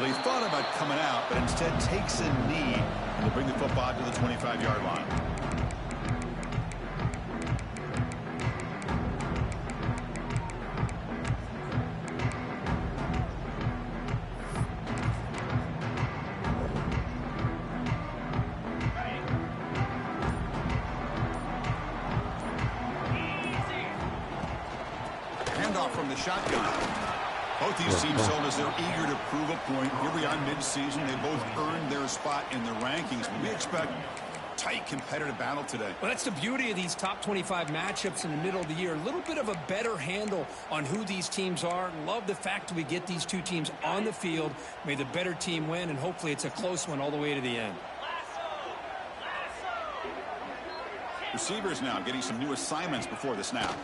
he thought about coming out, but instead takes a knee and will bring the football to the 25-yard line. Handoff from the shotgun. Both these teams told us they're eager to prove a point. Here we are mid-season. They both earned their spot in the rankings. We expect tight competitive battle today. Well, that's the beauty of these top 25 matchups in the middle of the year. A little bit of a better handle on who these teams are. Love the fact that we get these two teams on the field. May the better team win, and hopefully it's a close one all the way to the end. Receivers now getting some new assignments before the snap.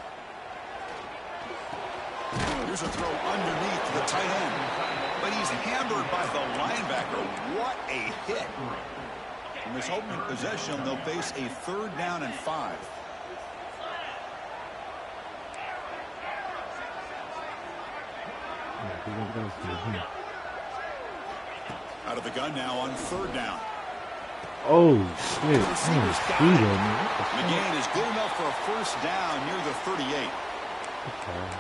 Here's a throw underneath to the tight end. But he's hammered by the linebacker. What a hit. In this opening possession, they'll face a 3rd down and 5. Out of the gun now on 3rd down. Oh, shit. McGinn is good enough for a 1st down near the 38.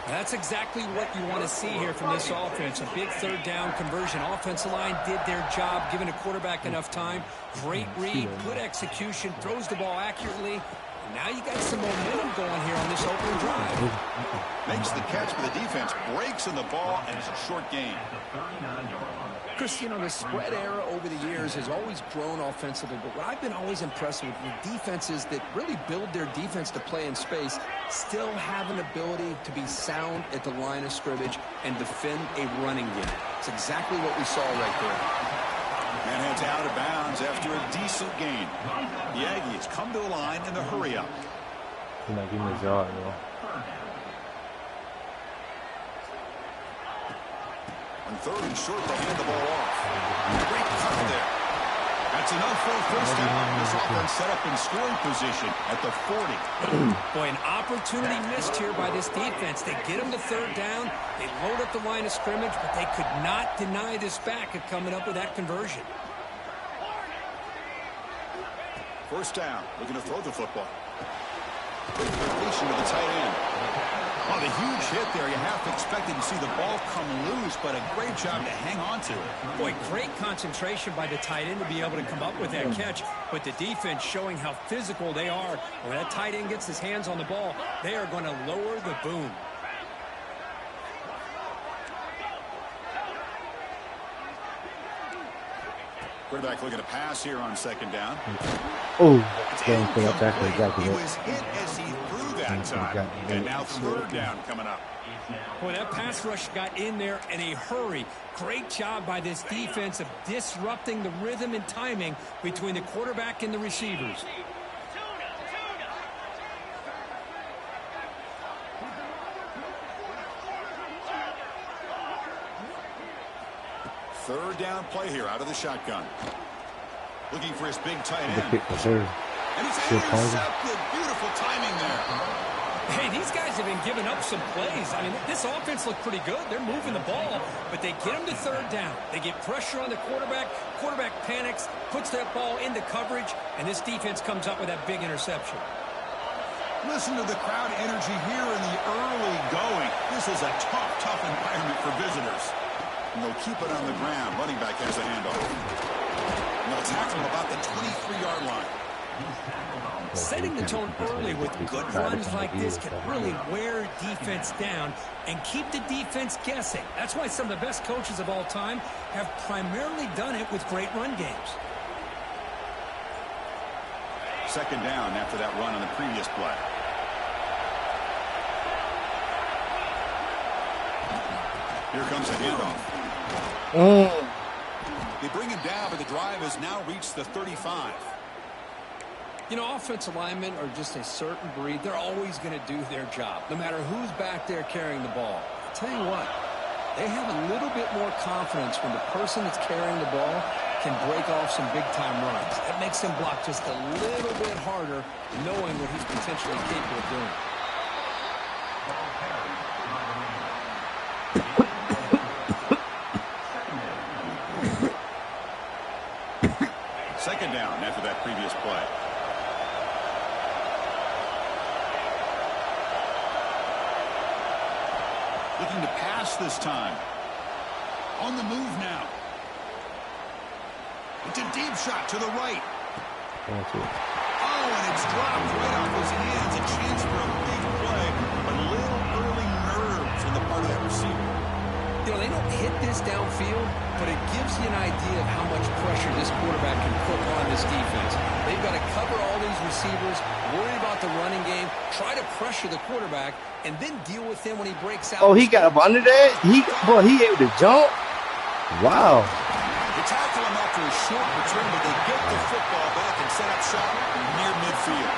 That's exactly what you want to see here from this offense. A big 3rd down conversion. Offensive line did their job, giving a quarterback enough time. Great read, good execution, throws the ball accurately. And now you got some momentum going here on this opening drive. Makes the catch, but the defense breaks in the ball, and it's a short gain. Chris, you know, the spread era over the years has always grown offensively, but what I've been always impressed with defenses that really build their defense to play in space still have an ability to be sound at the line of scrimmage and defend a running game. It's exactly what we saw right there. And heads out of bounds after a decent gain. The Aggies come to the line in the hurry-up. He's not giving his yard, though. On 3rd and short, they'll hand the ball off. Great cut there. That's enough for a 1st down. This offense set up in scoring position at the 40. Boy, an opportunity missed here by this defense. They get them to 3rd down. They load up the line of scrimmage, but they could not deny this back at coming up with that conversion. 1st down, looking to throw the football. Completion to the tight end. Oh, the huge hit there. You half expected to see the ball come loose, but a great job to hang on to it. Boy, great concentration by the tight end to be able to come up with that catch, but the defense showing how physical they are. When that tight end gets his hands on the ball, they are going to lower the boom. Quarterback looking to pass here on 2nd down. Oh, that's exactly He it. was hit as he threw that time. And now 3rd down coming up. Boy, that pass rush got in there in a hurry. Great job by this defense of disrupting the rhythm and timing between the quarterback and the receivers. Third down play here out of the shotgun. Looking for his big tight end. And he's intercepted. Beautiful timing there. Hey, these guys have been giving up some plays. I mean, this offense looked pretty good. They're moving the ball, but they get them to 3rd down. They get pressure on the quarterback. Quarterback panics, puts that ball into coverage, and this defense comes up with that big interception. Listen to the crowd energy here in the early going. This is a tough environment for visitors. And they'll keep it on the ground. Running back has the handoff. And they'll tackle him about the 23-yard line. Setting the tone early with good runs like this can really wear defense down and keep the defense guessing. That's why some of the best coaches of all time have primarily done it with great run games. 2nd down after that run on the previous play. Here comes a handoff. They bring him down, but the drive has now reached the 35. You know, offensive linemen are just a certain breed. They're always going to do their job, no matter who's back there carrying the ball. I'll tell you what, they have a little bit more confidence when the person that's carrying the ball can break off some big-time runs. That makes him block just a little bit harder, knowing what he's potentially capable of doing. Looking to pass this time. On the move now. It's a deep shot to the right. Oh, and it's dropped right off his hands. A chance for a big play, but a little early nerves on the part of that receiver. You know, they don't hit this downfield, but it gives you an idea of how much pressure this quarterback can put on this defense. They've got to cover all these receivers, worry about the running game, try to pressure the quarterback, and then deal with him when he breaks out. Oh, he got up under that? He able to jump? Wow. They tackle him after a short return, but they get the football back and set up shop near midfield.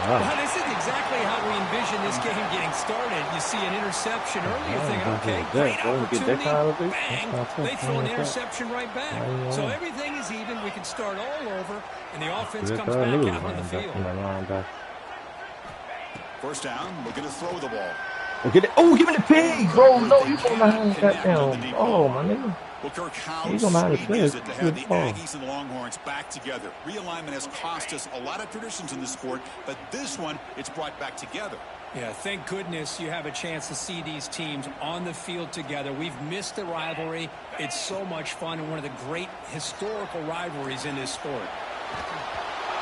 Wow. Well, this is exactly how we envision this game getting started. You see an interception early, you're thinking, okay, great opportunity, bang, they throw an interception right back. So everything is even. We can start all over, and the offense comes back out on the field. First down, looking to throw the ball. Oh, give me the pig, bro. No, you going behind that down. Oh, my nigga. Well, Kirk, how sweet is it to have the Aggies and Longhorns back together? Realignment has cost us a lot of traditions in the sport, but this one, it's brought back together. Yeah, thank goodness you have a chance to see these teams on the field together. We've missed the rivalry. It's so much fun and one of the great historical rivalries in this sport.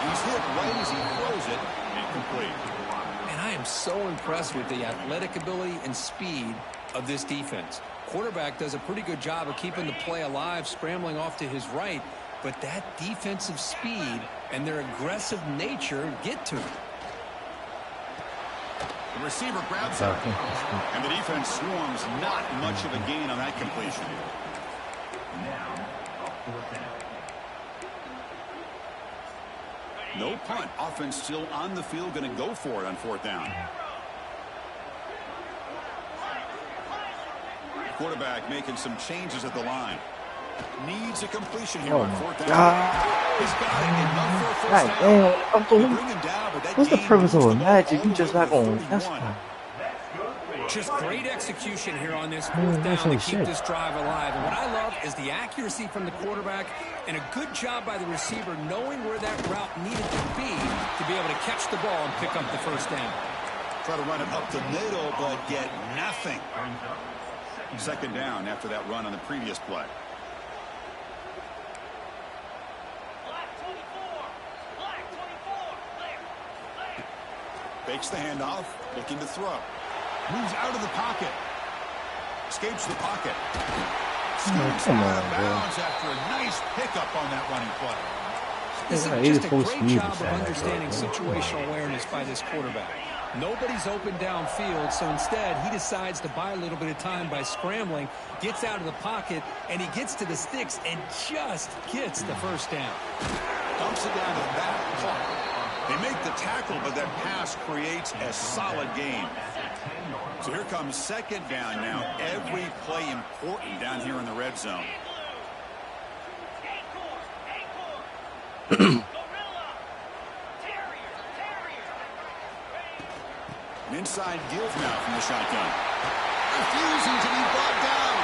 He's hit right as he throws it, incomplete. And I am so impressed with the athletic ability and speed of this defense. Quarterback does a pretty good job of keeping the play alive, scrambling off to his right, but that defensive speed and their aggressive nature get to him. The receiver grabs it, and the defense swarms. Not much of a gain on that completion. No punt. Offense still on the field, going to go for it on fourth down. Quarterback making some changes at the line. Needs a completion here on fourth down. He's got it. Enough for a first down. Bring him down, but that what's the purpose of a magic? You just not going to touchdown. Just great execution here on this fourth down to keep this drive alive. And what I love is the accuracy from the quarterback and a good job by the receiver knowing where that route needed to be able to catch the ball and pick up the first down. Try to run it up the middle, but get nothing. Second down after that run on the previous play. Fakes the handoff, looking to throw. Moves out of the pocket. Escapes the pocket. Scoots out of bounds after a nice pickup on that running play. This is just a great job of understanding situational awareness by this quarterback. Nobody's open downfield, so instead he decides to buy a little bit of time by scrambling, gets out of the pocket, and he gets to the sticks and just gets the first down. Dumps it down to the back. They make the tackle, but that pass creates a solid gain. So here comes second down now. Every play important down here in the red zone. An inside give now from the shotgun. Refusing to be brought down.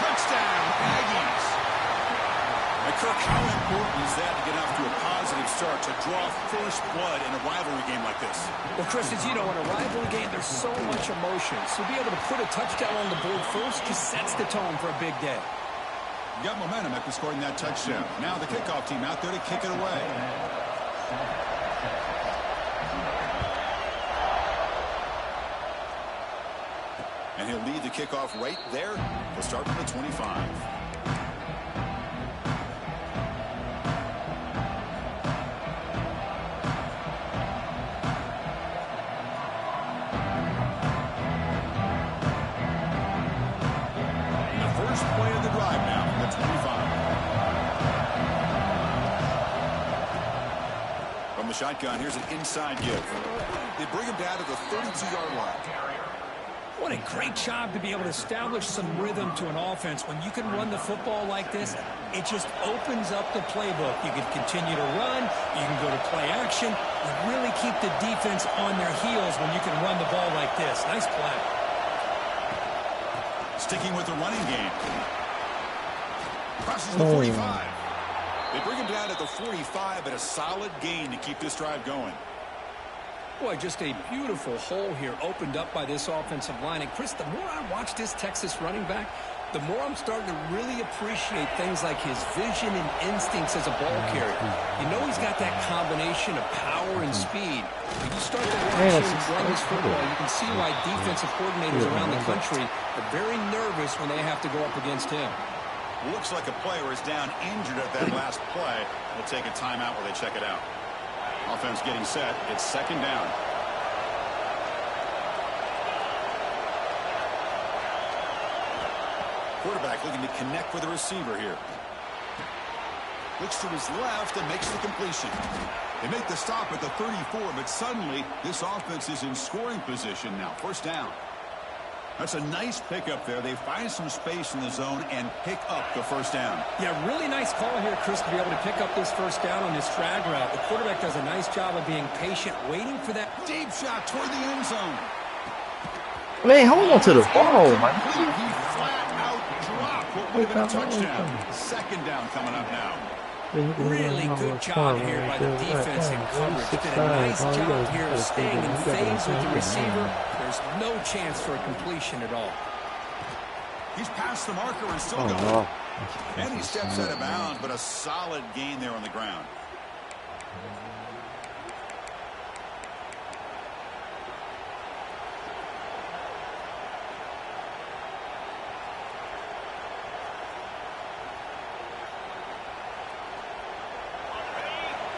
Touchdown, Aggies. And Kirk, how important is that to get off to a positive start, to draw first blood in a rivalry game like this? Well, Chris, as you know, in a rivalry game, there's so much emotion. So to be able to put a touchdown on the board first just sets the tone for a big day. You got momentum after scoring that touchdown. Now the kickoff team out there to kick it away. And he'll lead the kickoff right there. He'll start from the 25. And the first play of the drive now from the 25. From the shotgun, here's an inside give. They bring him down to the 32-yard line. What a great job to be able to establish some rhythm to an offense. When you can run the football like this, it just opens up the playbook. You can continue to run. You can go to play action. You really keep the defense on their heels when you can run the ball like this. Nice play. Sticking with the running game. Crosses the 45. They bring him down at the 45, but a solid gain to keep this drive going. Boy, just a beautiful hole here opened up by this offensive line. And, Chris, the more I watch this Texas running back, the more I'm starting to really appreciate things like his vision and instincts as a ball carrier. You know he's got that combination of power and speed. When you start to watch him run this football, you can see why defensive coordinators around the country are very nervous when they have to go up against him. Looks like a player is down injured at that last play. We'll take a timeout while they check it out. Offense getting set. It's second down. Quarterback looking to connect with the receiver here. Looks to his left and makes the completion. They make the stop at the 34, but suddenly this offense is in scoring position now. First down. That's a nice pickup there. They find some space in the zone and pick up the first down. Yeah, really nice call here, Chris, to be able to pick up this first down on this drag route. The quarterback does a nice job of being patient, waiting for that Deep shot toward the end zone. Man, hold on to the ball, man. He flat out dropped what would have been a touchdown. Second down coming up now. really good job here by the defense in coverage. Did a nice job here of staying in phase with the receiver. There's no chance for a completion at all. He's past the marker and still going. And he steps out of bounds, but a solid gain there on the ground.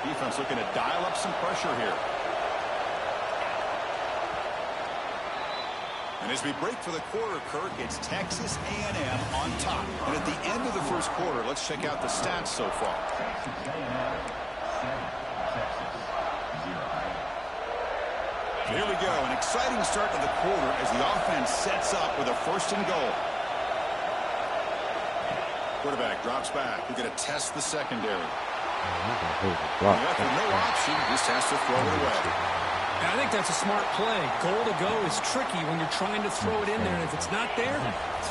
Defense looking to dial up some pressure here. And as we break for the quarter, Kirk, it's Texas A&M on top. And at the end of the first quarter, let's check out the stats so far. Here we go, an exciting start to the quarter as the offense sets up with a first and goal. Quarterback drops back. We're going to test the secondary. After no option, just has to throw it away. I think that's a smart play. Goal to go is tricky when you're trying to throw it in there. And if it's not there,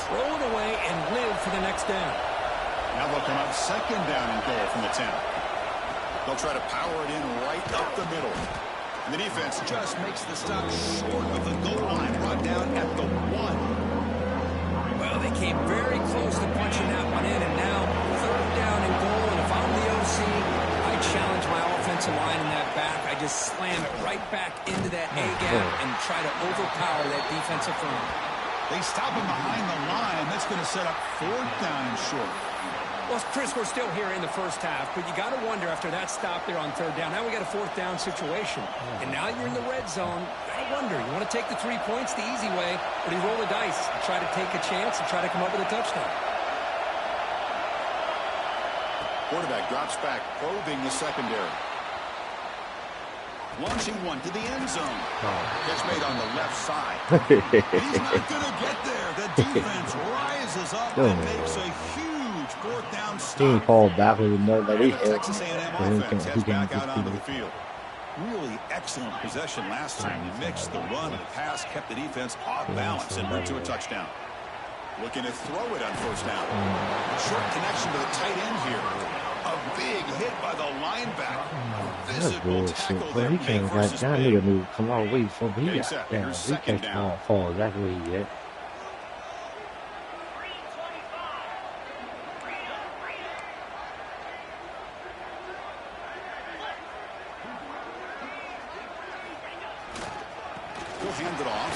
throw it away and live for the next down. Now they'll come up second down and goal from the 10. They'll try to power it in right up the middle. And the defense just makes the stop short of the goal line, brought down at the 1. Well, they came very close to punching that one in, and now third down and goal. And if I'm the OC, I challenge my offensive line in that back. I just slam it right back into that A gap and try to overpower that defensive front. They stop him behind the line. That's going to set up fourth down and short. Well, Chris, we're still here in the first half, but you got to wonder after that stop there on third down. Now we got a fourth down situation, and now you're in the red zone. I wonder, you want to take the 3 points the easy way, or do you roll the dice and try to take a chance and try to come up with a touchdown? Quarterback drops back, probing the secondary. Launching one to the end zone. Catch made on the left side. He's not going to get there. The defense rises up and makes a huge fourth down stop. Team called back with another Texas A&M offense heads back out onto the field. Really excellent possession last time. They mixed the run and the pass, kept the defense off balance and went to a touchdown. Looking to throw it on first down. Short connection to the tight end here. A big hit by the linebacker. Physical tackle there. He can't got that nigga knew come all the way from here. He can't fall exactly where he at. He'll hand it off.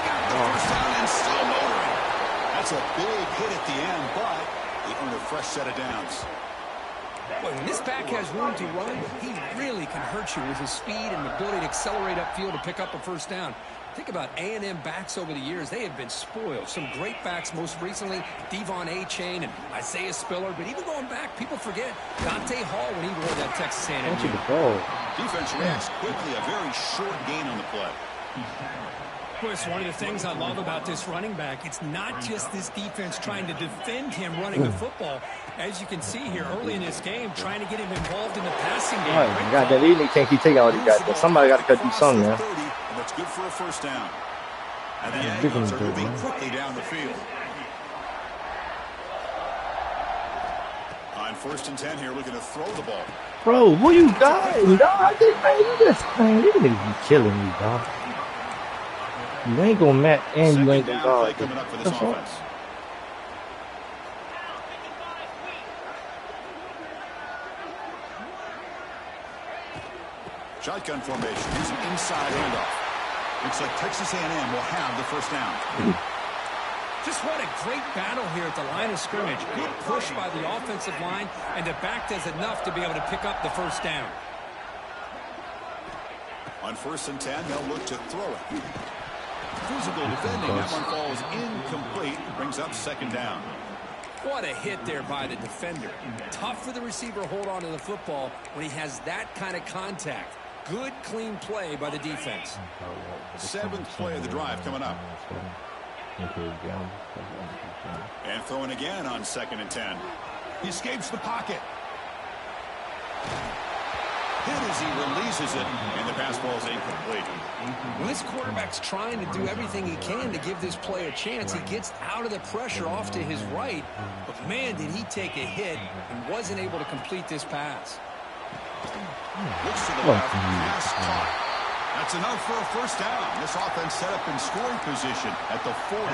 Got the first down and still motoring. That's a big hit at the end, but they earn a fresh set of downs. Boy, when this back has room to run, he really can hurt you with his speed and ability to accelerate upfield to pick up a first down. Think about A&M backs over the years. They have been spoiled. Some great backs, most recently, Devon A-Chain and Isaiah Spiller. But even going back, people forget Dante Hall when he wore that Texas A&M. Defense reacts quickly. A very short gain on the play. Of course, one of the things I love about this running back, it's not just this defense trying to defend him running the football. As you can see here early in this game, trying to get him involved in the passing game. Right, you got that lead, he can't keep taking all he got there. Somebody got to cut you something, man. And that's good for a first down. And the Aggies are moving quickly down the field. On 1st and 10 here, looking to throw the ball. Bro, what you got? Dog, man, you niggas be killing me, dog. You ain't gonna match and you ain't gonna guard. Coming up for this offense. Shotgun formation. Here's an inside handoff. Looks like Texas A&M will have the first down. Just what a great battle here at the line of scrimmage. Good push by the offensive line, and the back does enough to be able to pick up the first down. On 1st and 10, they'll look to throw it. Physical defending. That one falls incomplete. Brings up 2nd down. What a hit there by the defender. Tough for the receiver to hold on to the football when he has that kind of contact. Good, clean play by the defense. 7th play of the drive coming up. And throwing again on 2nd and 10. He escapes the pocket. Hit as he releases it, and the pass ball is incomplete. When this quarterback's trying to do everything he can to give this play a chance, he gets out of the pressure off to his right. But, man, did he take a hit and wasn't able to complete this pass. Looks to the left, pass caught. That's enough for a first down. This offense set up in scoring position at the 40.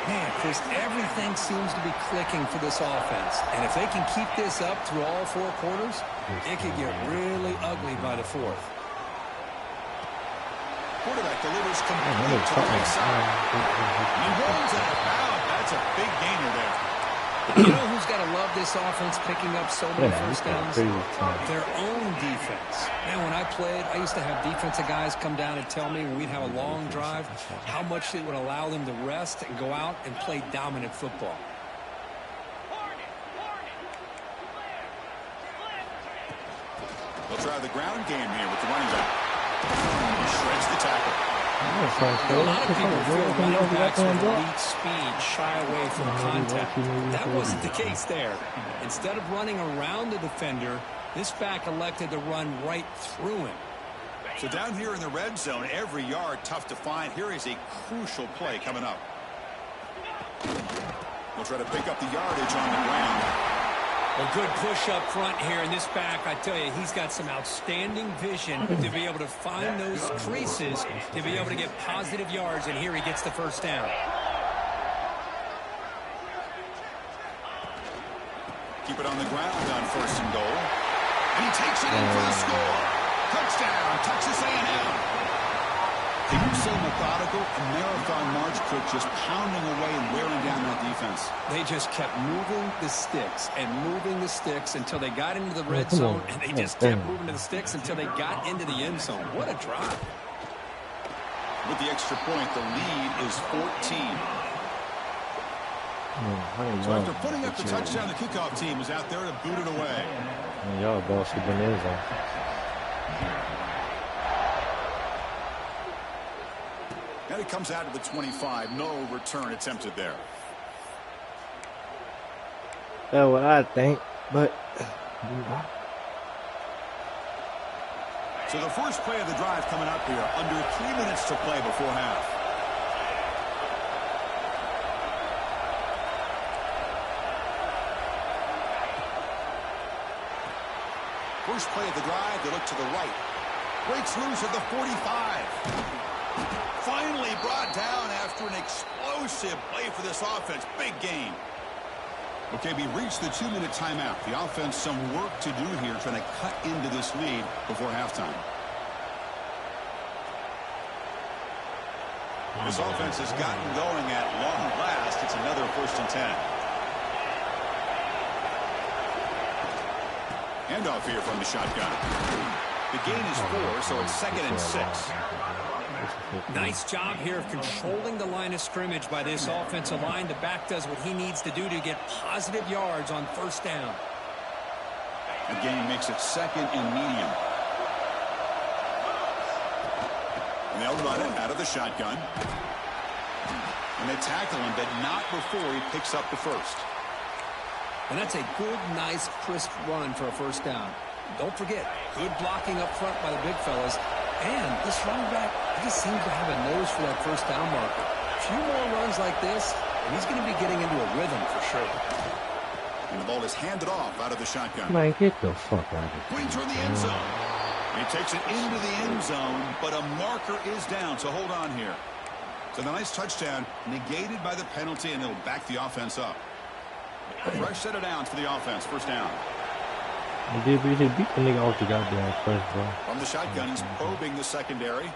Man, Chris, everything seems to be clicking for this offense. And if they can keep this up through all 4 quarters, it could get really ugly by the 4th. Quarterback delivers complete to the right side. He rolls it out. That's a big gainer there. You know who's got to love this offense picking up so many first downs? Their own defense. Man, when I played, I used to have defensive guys come down and tell me when we'd have a long drive how much it would allow them to rest and go out and play dominant football. They'll try the ground game here with the running back. He shreds the tackle. A lot of people feel running backs with elite speed shy away from contact. That wasn't the case there. Instead of running around the defender, this back elected to run right through him. So down here in the red zone, every yard tough to find. Here is a crucial play coming up. They'll try to pick up the yardage on the ground. A good push up front here in this back. I tell you, he's got some outstanding vision to be able to find those creases, to be able to get positive yards, and here he gets the first down. Keep it on the ground on 1st and goal. And he takes it in for the score. Touchdown, Texas A&M. They were so methodical, a marathon march, Cook, just pounding away and wearing down that defense. They just kept moving the sticks and moving the sticks until they got into the red zone, and they just kept moving to the sticks until they got into the end zone. What a drive. With the extra point, the lead is 14. So after putting up the touchdown, the kickoff team is out there to boot it away. Y'all boss with the end zone. And it comes out of the 25. No return attempted there. That's what I think, but... So the first play of the drive coming up here. Under 3 minutes to play before half. First play of the drive, they look to the right. Breaks loose at the 45. Finally brought down after an explosive play for this offense. Big gain. Okay, we reached the 2-minute timeout. The offense some work to do here trying to cut into this lead before halftime. This offense has gotten going at long last. It's another 1st and 10. Handoff here from the shotgun. The gain is 4, so it's 2nd and 6. Nice job here of controlling the line of scrimmage by this offensive line. The back does what he needs to do to get positive yards on first down. The gain makes it 2nd and medium. And they'll run it out of the shotgun. And they tackle him, but not before he picks up the first. And that's a good, nice, crisp run for a first down. Don't forget, good blocking up front by the big fellas. And this running back, he just seems to have a nose for that first down marker. A few more runs like this, and he's going to be getting into a rhythm for sure. And the ball is handed off out of the shotgun. Man, get the fuck out of here. Going toward the end zone. He takes it into the end zone, but a marker is down, so hold on here. So the nice touchdown negated by the penalty, and it'll back the offense up. A fresh set of downs for the offense. First down. He beat the nigga off the goddamn first, bro. From the shotgun, he's probing the secondary.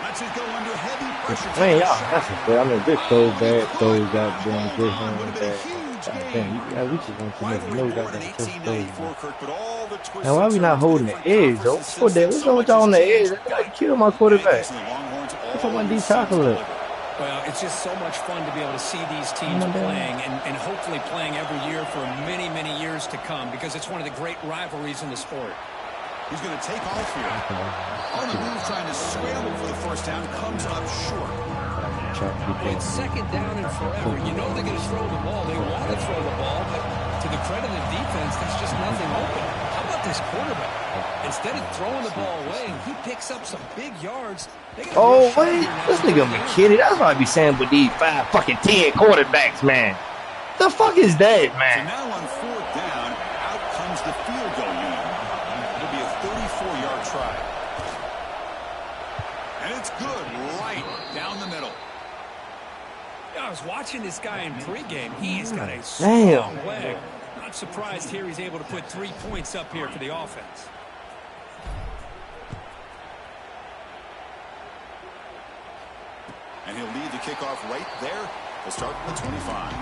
Lets it go under heavy pressure. Man, y'all, that's a bad. I mean, this so bad, so goddamn good hand bad. Damn, we just want to make no goddamn touch. Now, why we not holding the edge, though? What's wrong with y'all on the edge? I kill my quarterback. What's up with these tackles? Well, it's just so much fun to be able to see these teams playing and hopefully playing every year for many, many years to come because it's one of the great rivalries in the sport. He's going to take off here. On the move, trying to scramble for the first down, comes up short. It's second down and forever. You know they're going to throw the ball. They want to throw the ball, but to the credit of the defense, there's just nothing open. How about this quarterback? Instead of throwing the ball away, he picks up some big yards. Oh, wait. This nigga McKinney. That's what I be saying with these 5 fucking 10 quarterbacks, man. The fuck is that, man? So now on fourth down, out comes the field goal unit. It'll be a 34-yard try. And it's good right down the middle. I was watching this guy in pregame. He's got a strong leg. Not surprised here he's able to put 3 points up here for the offense. And he'll lead the kickoff right there. He'll start from the 25.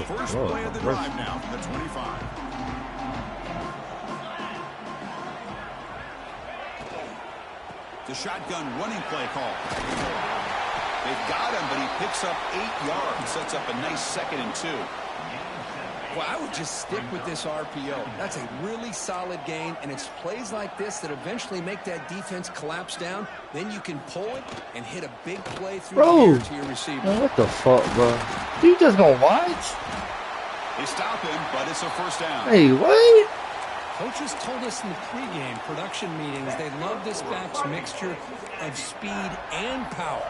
First play of the drive now from the 25. The shotgun running play call. They've got him, but he picks up 8 yards. Sets up a nice 2nd and 2. Well, I would just stick with this RPO. That's a really solid gain, and it's plays like this that eventually make that defense collapse down. Then you can pull it and hit a big play through the air to your receiver. Man, what the fuck, bro? You just gonna watch? They stop him, but it's a first down. Hey, what? Coaches told us in the pregame production meetings they love this back's mixture of speed and power.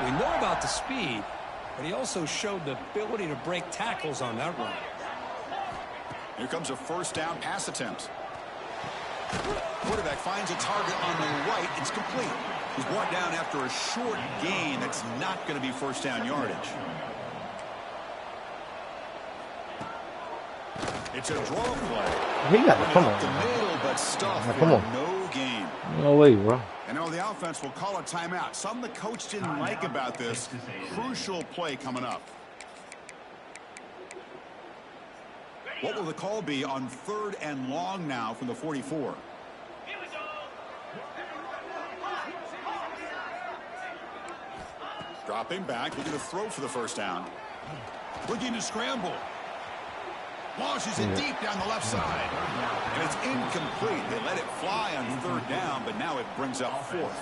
We know about the speed, but he also showed the ability to break tackles on that run. Here comes a first down pass attempt. Quarterback finds a target on the right. It's complete. He's brought down after a short gain. That's not going to be first down yardage. It's a draw play. He got it. Come on. The middle, but stuff come on. No gain. No way, bro. And now the offense will call a timeout. Something the coach didn't like about this. Crucial play coming up. What will the call be on 3rd and long now from the 44? Dropping back, looking to throw for the first down. Looking to scramble. Launches it deep down the left side. And it's incomplete. They let it fly on 3rd down, but now it brings up 4th.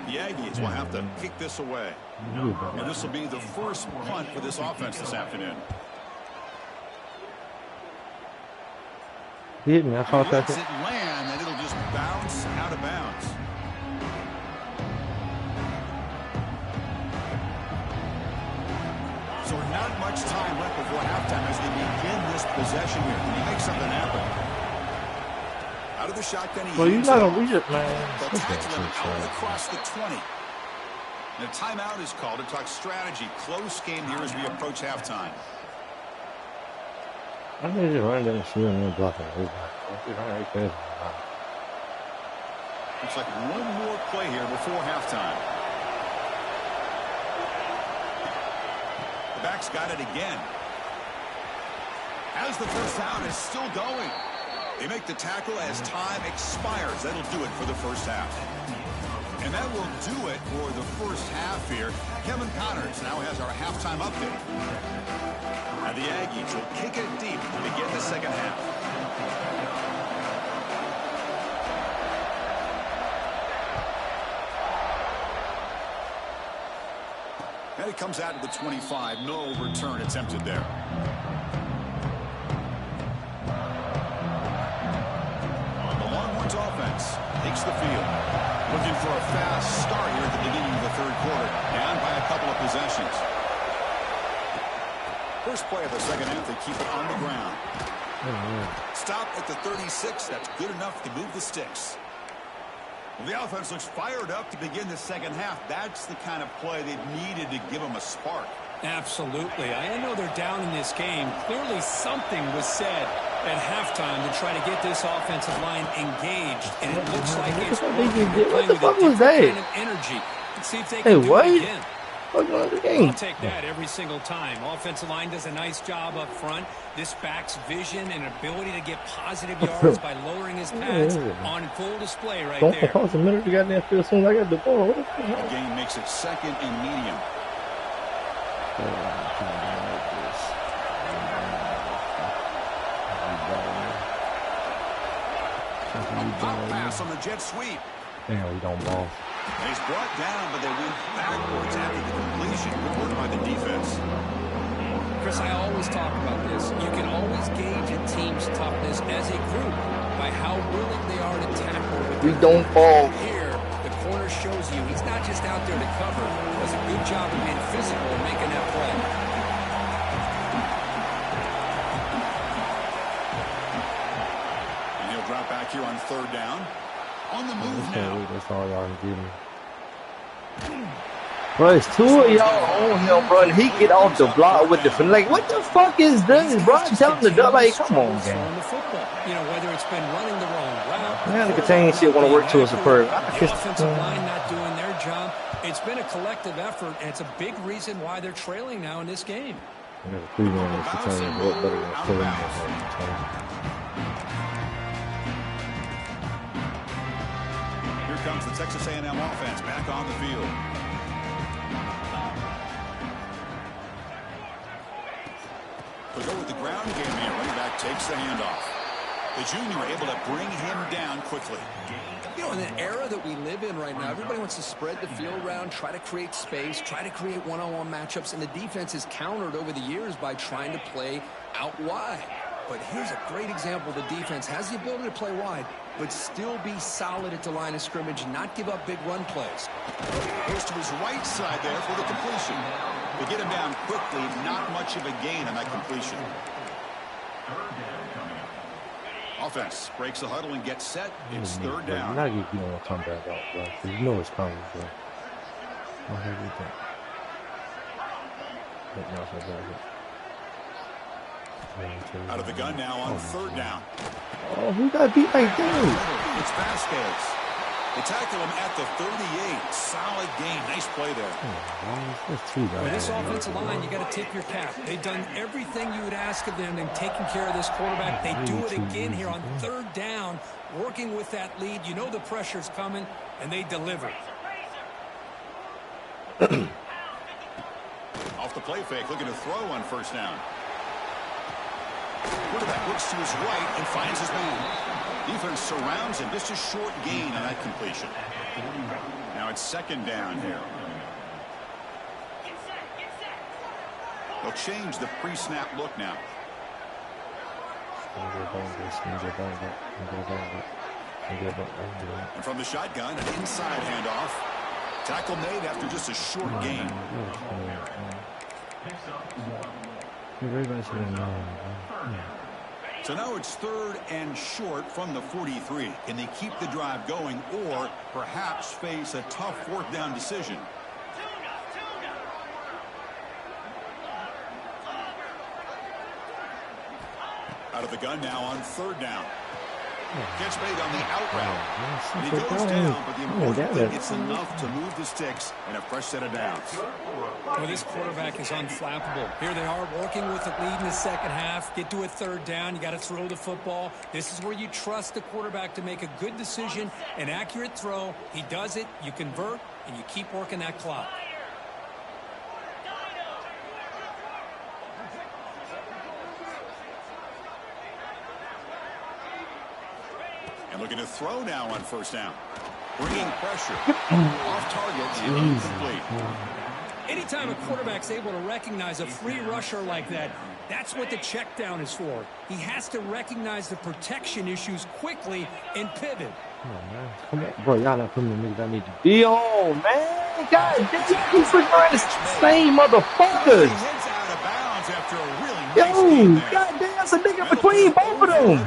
The Aggies will have to kick this away. And this will be the first punt for this offense this afternoon. Hit me. I thought that. Lets it land, and it'll just bounce out of bounds. So not much time left before halftime as they begin this possession here. Can he make something happen? Out of the shotgun, he Well, you're not gonna reach it, man. they'll tackle him out across the 20. And a timeout is called to talk strategy. Close game here as we approach halftime. I think just run down the field and blocking it. Looks like one more play here before halftime. The back's got it again. As the first down is still going. They make the tackle as time expires. That'll do it for the first half. And that will do it for the first half here. Kevin Connors now has our halftime update. And the Aggies will kick it deep to begin the second half. And it comes out to the 25. No return attempted there. The Longhorns offense takes the field. Looking for a fast start here at the beginning of the third quarter. Down by a couple of possessions. First play of the second half, they keep it on the ground. Stop at the 36. That's good enough to move the sticks. Well, the offense looks fired up to begin the second half. That's the kind of play they've needed to give them a spark. Absolutely. I know they're down in this game. Clearly something was said at halftime to try to get this offensive line engaged, and it looks like it's working. What the fuck was that? Kind of energy. Let's see if they can do it again. I'll take that every single time. Offensive line does a nice job up front. This back's vision and ability to get positive yards by lowering his pads on full display right there. Don't pause a minute. You got that feel soon as I got the ball. The game makes it second and medium. Pop pass on the jet sweep. Damn, we don't ball. And he's brought down, but they went backwards after the completion. Good work by the defense. Chris, I always talk about this. You can always gauge a team's toughness as a group by how willing they are to tackle. We don't ball. Here, the corner shows you he's not just out there to cover. He does a good job of being physical and making that play. And he'll drop back here on third down. On the move now. That's all y'all can give me. Bro, it's two of y'all on him, bro, and he get off the block with the fin. Like, what the fuck is this, bro? Tell him to do. Like, come on, man. You know, whether it's been running the wrong route, man, the contain shit want to work to a superb. The offensive line not doing their job. It's been a collective effort, and it's a big reason why they're trailing now in this game. Here comes the Texas A&M offense back on the field. They'll go with the ground game here. Running back takes the handoff. The junior able to bring him down quickly. You know, in the era that we live in right now, everybody wants to spread the field around, try to create space, try to create one-on-one matchups, and the defense is countered over the years by trying to play out wide. But here's a great example. The defense has the ability to play wide, but still be solid at the line of scrimmage and not give up big run plays. Goes to his right side there for the completion. They get him down quickly, not much of a gain on that completion. Offense breaks the huddle and gets set. It's third down. Now you don't want to come back out, bro. You know it's coming, bro. Out of the gun now on third down. Oh, who got beat like that? It's Vasquez. They tackle him at the 38. Solid game. Nice play there. With this offensive line, you got to tip your cap. They've done everything you would ask of them in taking care of this quarterback. They do it again here on third down, working with that lead. You know the pressure's coming, and they deliver. Off the play fake, looking to throw on first down. Quarterback looks to his right and finds his man. Defense surrounds him. Just a short gain on that completion. Now it's second down here. They'll change the pre-snap look now. And from the shotgun, an inside handoff. Tackle made after just a short gain. So now it's third and short from the 43. Can they keep the drive going or perhaps face a tough fourth down decision? Out of the gun now on third down. Catch made on the out route. And he goes down, but the important thing, it's enough to move the sticks and a fresh set of downs. Well, this quarterback is unflappable. Here they are working with the lead in the second half. Get to a third down. You got to throw the football. This is where you trust the quarterback to make a good decision, an accurate throw. He does it, you convert, and you keep working that clock. And looking to throw now on first down. Bringing pressure. Off target and incomplete. Anytime a quarterback's able to recognize a free rusher like that, That's what the check down is for. He has to recognize the protection issues quickly and pivot. Come on, man. Come on. Bro, y'all not putting the niggas I need to be on, man. God damn, y'all keep putting around the same motherfuckers. Yo, god damn, that's a nigga between both of them.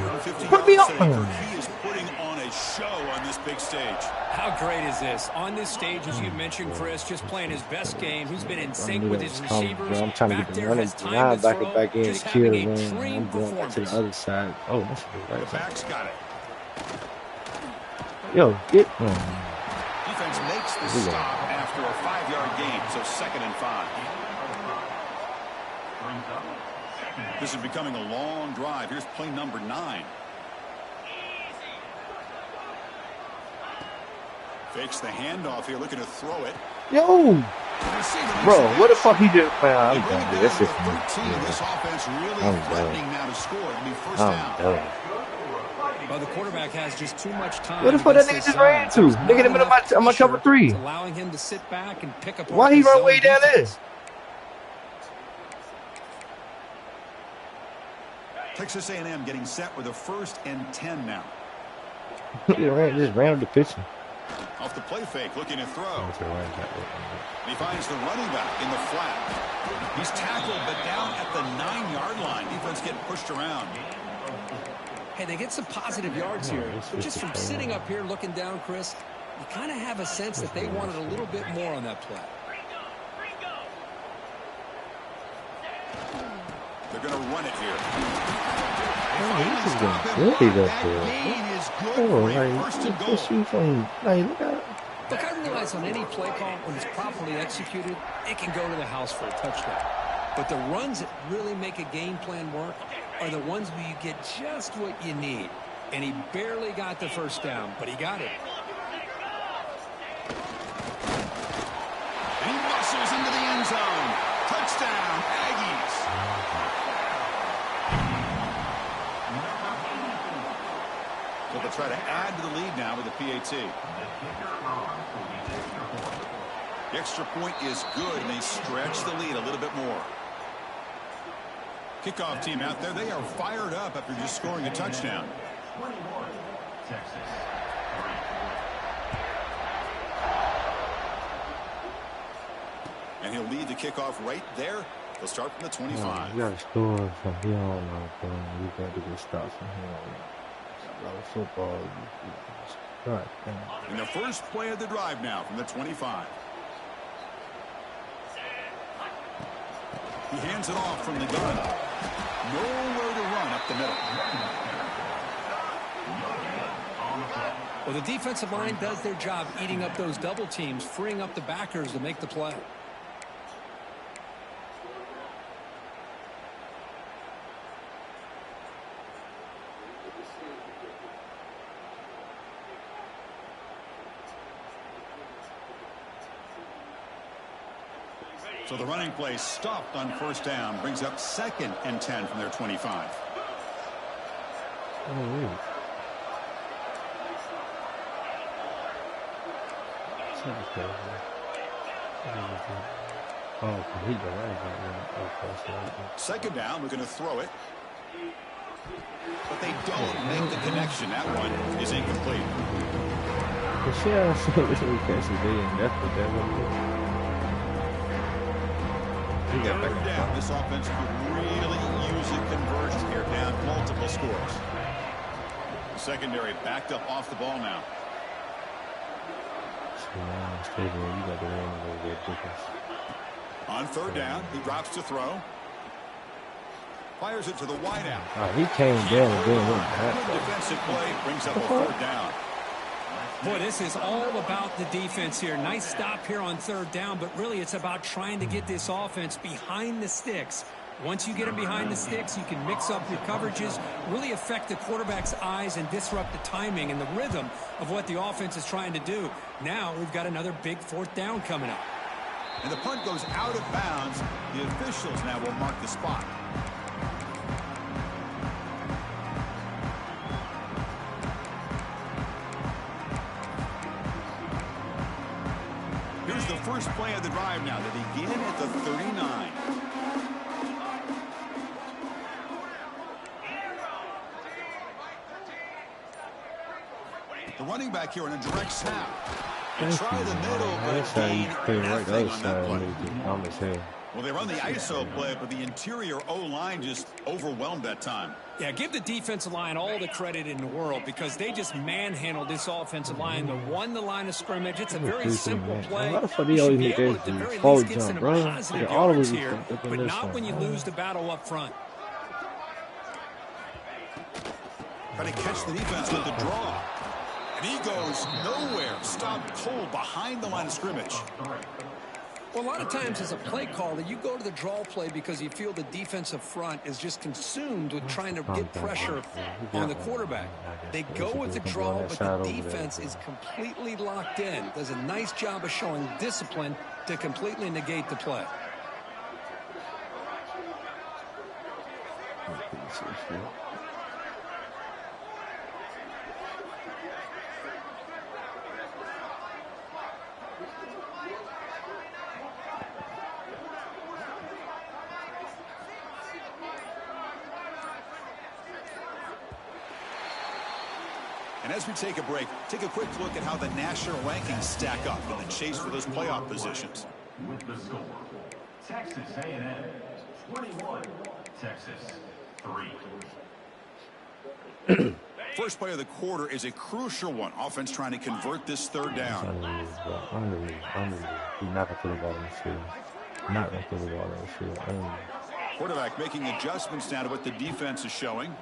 Put me up. He is putting on a show on this big stage. How great is this? On this stage, as you mentioned, Chris, just playing his best game. He's been in sync with his receivers. I'm trying to get the running behind back and back in, kill the run. I'm going back to the other side. Oh, that's a good right. The back's got it. Yo, get Defense makes the stop after a 5-yard gain, so 2nd and 5. This is becoming a long drive. Here's play number 9. Fakes the handoff here, looking to throw it. Yo! Bro, what the fuck he just... Man, I'm done. That's it. This offense really threatening now to score. It'll be first down. Well, the quarterback has just too much time. What the fuck that nigga just ran to? Nigga, him in my cover 3. Allowing him to sit back and pick up. Why he run way down there? Texas A&M getting set with a 1st and 10 now. Just ran up the pitcher. Off the play fake, looking to throw. He finds the running back in the flat. He's tackled, but down at the 9-yard line. Defense getting pushed around. Hey, they get some positive yards here. But just from sitting up here looking down, Chris, you kind of have a sense that they wanted a little bit more on that play. They're going to run it here. This is good up there. Look, I realize on any play call, when it's properly executed, it can go to the house for a touchdown. But the runs that really make a game plan work are the ones where you get just what you need. And he barely got the first down, but he got it. And he muscles into the end zone. Touchdown, Aggies. So they'll try to add to the lead now with the PAT. The extra point is good, and they stretch the lead a little bit more. Kickoff team out there, they are fired up after just scoring a touchdown. And he'll lead the kickoff right there. They'll start from the 25. You got to score from here on out, bro. You got to get stops from here on out. Football. Right, in the first play of the drive now from the 25. He hands it off from the gun. Nowhere to run up the middle. Well, the defensive line does their job eating up those double teams, freeing up the backers to make the play. So the running play stopped on first down, brings up 2nd and 10 from their 25. Second down, we're going to throw it. But they don't make the connection. That one is incomplete. Third down. This offense could really use a conversion here, down multiple scores. The secondary backed up off the ball now. On third down, he drops to throw. Fires it to the wideout. He came down and then went back. Defensive play brings up a 4th down. Boy, this is all about the defense here. Nice stop here on third down, but really it's about trying to get this offense behind the sticks. Once you get them behind the sticks, you can mix up your coverages, really affect the quarterback's eyes and disrupt the timing and the rhythm of what the offense is trying to do. Now we've got another big 4th down coming up. And the punt goes out of bounds. The officials now will mark the spot. Here's the first play of the drive now. They begin at the 39. The running back here in a direct snap. And try the middle, That's but how you gain play right the nothing other on that side. play. I'm as hell. Well, they run the ISO play, but the interior O-line just overwhelmed that time. Yeah, give the defensive line all the credit in the world because they just manhandled this offensive line. They won the line of scrimmage. It's a very simple play. Why the fuck they You should always be make able that to, at the very forward least, get jump, some bro? positive All yards of us here, up in but this not one. when you lose the battle up front. Trying to catch the defense with the draw. And he goes nowhere. Stopped cold behind the line of scrimmage. Well, a lot of times as a play caller, you go to the draw play because you feel the defensive front is just consumed with trying to get pressure on the quarterback. They go with the draw, but the defense is completely locked in. Does a nice job of showing discipline to completely negate the play. And as we take a break, take a quick look at how the national rankings stack up in the chase for those playoff positions. With the score, Texas A&M 21, Texas 3. First play of the quarter is a crucial one. Offense trying to convert this third down. Unbelievable. He's not going to put the ball in the field. Not going to put the ball in the field. Quarterback making adjustments now to what the defense is showing.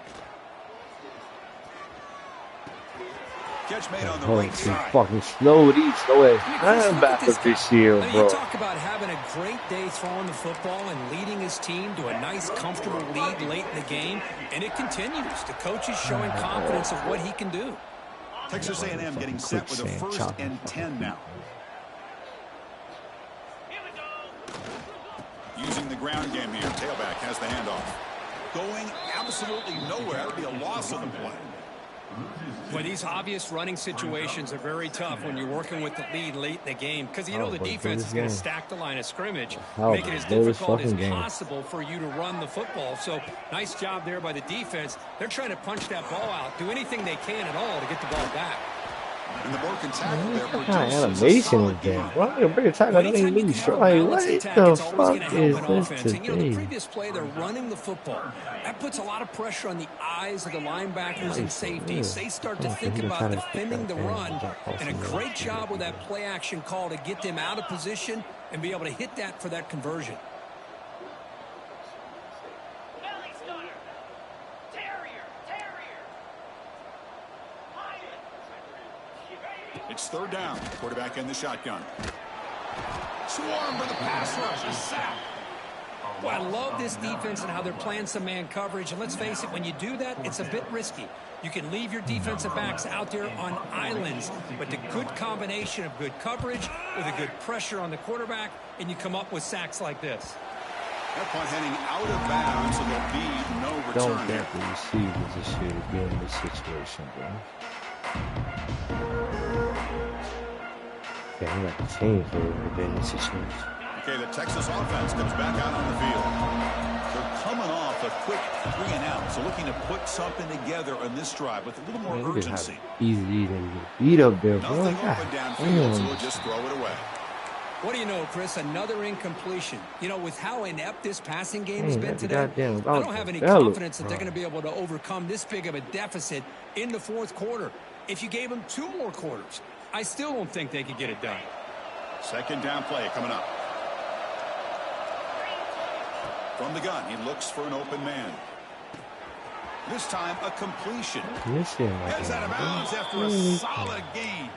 Catch made on the right side. Fucking slow. These slow ass linebackers this year, bro. You talk about having a great day throwing the football and leading his team to a nice, comfortable lead late in the game, and it continues. The coach is showing confidence of what he can do. Texas A&M getting set with a 1st and 10 now. Using the ground game here. Tailback has the handoff. Going absolutely nowhere. That would be a loss on the play. Well, these obvious running situations are very tough when you're working with the lead late in the game because you know the defense is going to stack the line of scrimmage, make it as difficult as possible for you to run the football. So nice job there by the defense. They're trying to punch that ball out, do anything they can at all to get the ball back. And the broken tackle there what kind of animation is that? Why you break a tackle? I don't even lose. Like, what the fuck is this today? You know, the previous play, they're running the football. That puts a lot of pressure on the eyes of the linebackers and safeties. They start to think about defending the run, and a great job with that play action call to get them out of position and be able to hit that for that conversion. It's third down. Quarterback in the shotgun. Swarm for the pass rush. Is sacked. Well, I love this defense and how they're playing some man coverage. And let's face it, when you do that, it's a bit risky. You can leave your defensive backs out there on islands, but the good combination of good coverage with a good pressure on the quarterback, and you come up with sacks like this. That punt heading out of bounds, so there'll be no return. Don't think the receivers should be in this situation, bro. Yeah, I'm not the team for being in this situation. Okay, the Texas offense comes back out on the field. They're coming off a quick 3-and-out, so looking to put something together on this drive with a little more urgency. Easy to beat up there, bro. Nothing open downfield, so we'll just throw it away. What do you know, Chris? Another incompletion. You know, with how inept this passing game has been today, I don't have any confidence that they're going to be able to overcome this big of a deficit in the fourth quarter. If you gave them 2 more quarters, I still don't think they could get it done. Second down play coming up. From the gun, he looks for an open man. This time, a completion. Heads out of bounds after a solid gain.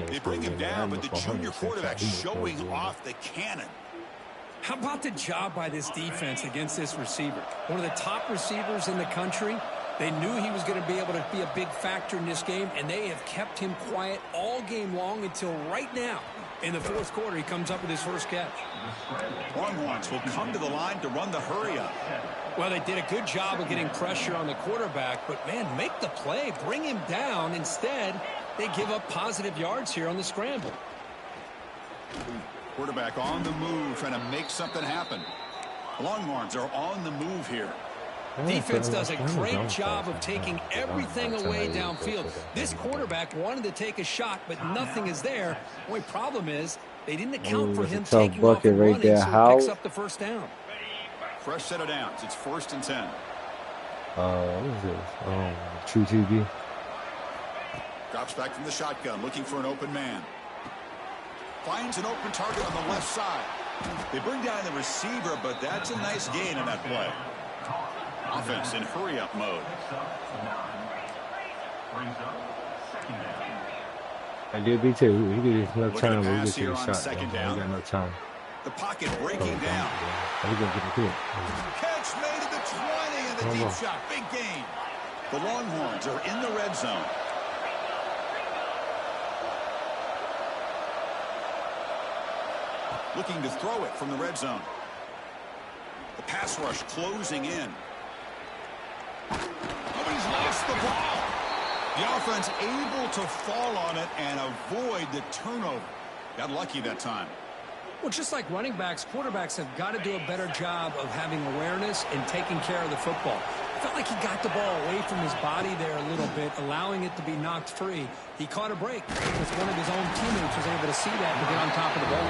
They bring him down, but the junior quarterback showing off the cannon. How about the job by this defense against this receiver? One of the top receivers in the country. They knew he was going to be able to be a big factor in this game, and they have kept him quiet all game long until right now. In the fourth quarter, he comes up with his first catch. Longhorns will come to the line to run the hurry-up. Well, they did a good job of getting pressure on the quarterback, but, man, make the play. Bring him down. Instead, they give up positive yards here on the scramble. Quarterback on the move, trying to make something happen. Longhorns are on the move here. Defense does a great job of taking everything away downfield. This quarterback wanted to take a shot, but nothing is there. The only problem is they didn't account for him taking off and running, so he picks up the first down. Fresh set of downs. It's 1st and 10. What is this? True TV. Drops back from the shotgun, looking for an open man. Finds an open target on the left side. They bring down the receiver, but that's a nice gain in that play. Offense in hurry-up mode. I did be too. He did his enough time, but he pass get here to the on shot. second He down. got no time. The pocket breaking down. He gonna get the hit. Catch made at the 20 and the deep shot. Big gain. The Longhorns are in the red zone. Looking to throw it from the red zone. The pass rush closing in. Nobody's lost the ball. The offense able to fall on it and avoid the turnover. Got lucky that time. Well, just like running backs, quarterbacks have got to do a better job of having awareness and taking care of the football. Felt like he got the ball away from his body there a little bit, allowing it to be knocked free. He caught a break because one of his own teammates was able to see that and get on top of the ball.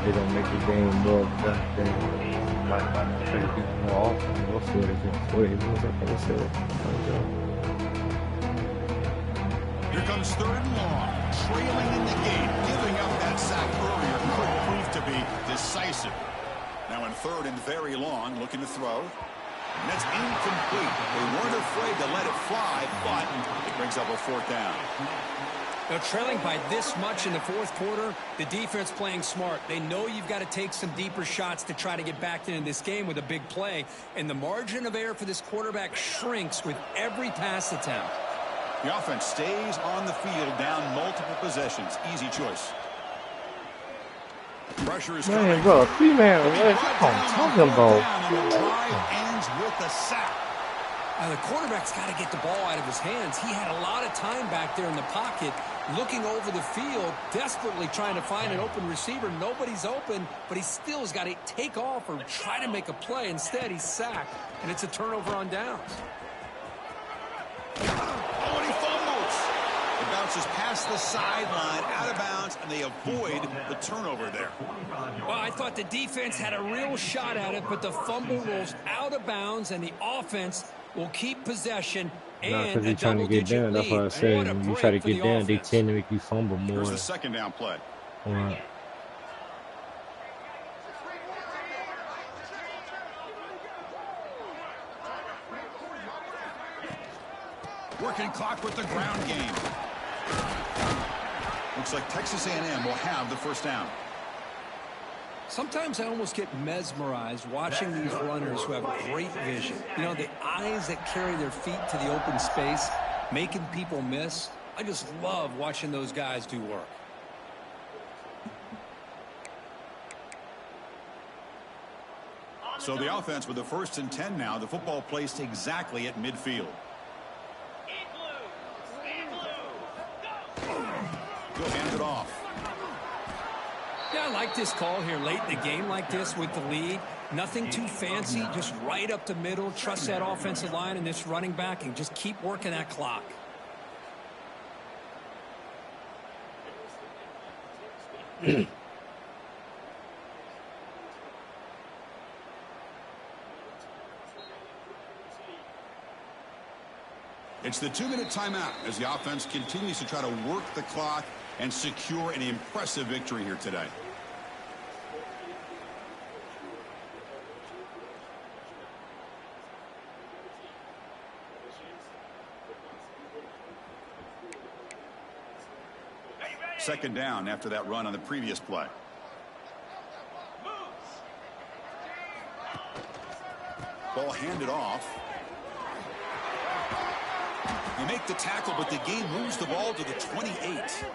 They don't make the game more than more often. We'll see what it is. Here comes 3rd and long. Trailing in the game. Giving up that sack earlier could prove to be decisive. Now in 3rd and very long, looking to throw. And that's incomplete. They weren't afraid to let it fly, but it brings up a 4th down. Now, trailing by this much in the 4th quarter, the defense playing smart. They know you've got to take some deeper shots to try to get back into this game with a big play. And the margin of error for this quarterback shrinks with every pass attempt. The offense stays on the field down multiple possessions. Easy choice. Pressure is coming. Man, bro, 3-man, what I'm talking about. And the drive ends with a sack. Now, the quarterback's got to get the ball out of his hands. He had a lot of time back there in the pocket, looking over the field, desperately trying to find an open receiver. Nobody's open, but he still has got to take off or try to make a play. Instead, he's sacked, and it's a turnover on downs. Oh, and he fumbles. It bounces past the sideline, out of bounds, and they avoid the turnover there. Well, I thought the defense had a real shot at it, but the fumble rolls out of bounds, and the offense will keep possession and because they're trying to get down. That's what I said. When you try to get down, they tend to make you fumble more. Here's the 2nd down play. Right. Working clock with the ground game. Looks like Texas A&M will have the 1st down. Sometimes I almost get mesmerized watching these runners who have great vision. You know, the eyes that carry their feet to the open space, making people miss. I just love watching those guys do work. So the offense with the 1st and 10 now. The football placed exactly at midfield. He'll hand it off. Yeah, I like this call here late in the game like this with the lead. Nothing too fancy, just right up the middle. Trust that offensive line and this running back and just keep working that clock. It's the 2-minute timeout as the offense continues to try to work the clock and secure an impressive victory here today. Second down after that run on the previous play. Ball handed off. They make the tackle, but the game moves the ball to the 28.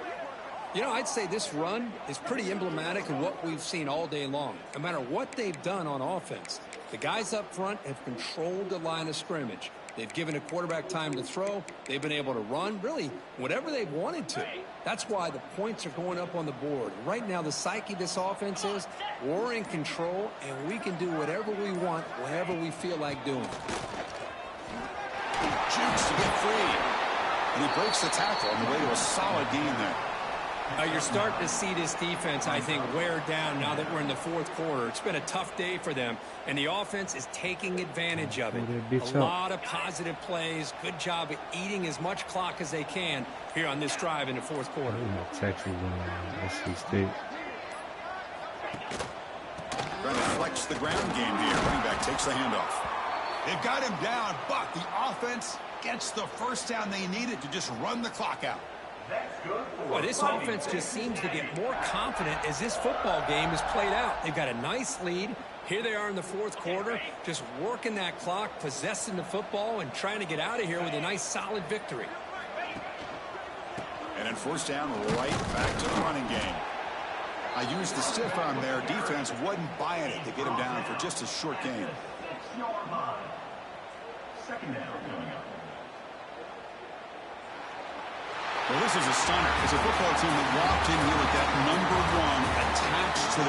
You know, I'd say this run is pretty emblematic of what we've seen all day long. No matter what they've done on offense, the guys up front have controlled the line of scrimmage. They've given a quarterback time to throw. They've been able to run, really, whatever they've wanted to. That's why the points are going up on the board. Right now, the psyche of this offense is we're in control, and we can do whatever we want whenever we feel like doing it. Jukes to get free. And he breaks the tackle on the way to a solid gain there. You're starting to see this defense, I think, wear down now that we're in the fourth quarter. It's been a tough day for them, and the offense is taking advantage of it. A lot of positive plays. Good job of eating as much clock as they can here on this drive in the fourth quarter. Texas and SC State. Trying to flex the ground game here. Running back takes the handoff. They've got him down, but the offense gets the first down they needed to just run the clock out. Boy, this offense just seems to get more confident as this football game is played out. They've got a nice lead. Here they are in the fourth quarter, just working that clock, possessing the football, and trying to get out of here with a nice, solid victory. And then first down, right back to the running game. I used the stiff arm there. Defense wasn't buying it to get him down for just a short gain. Second down coming up. Well, this is a stunner. It's a football team that walked in here with that number 1 attached to the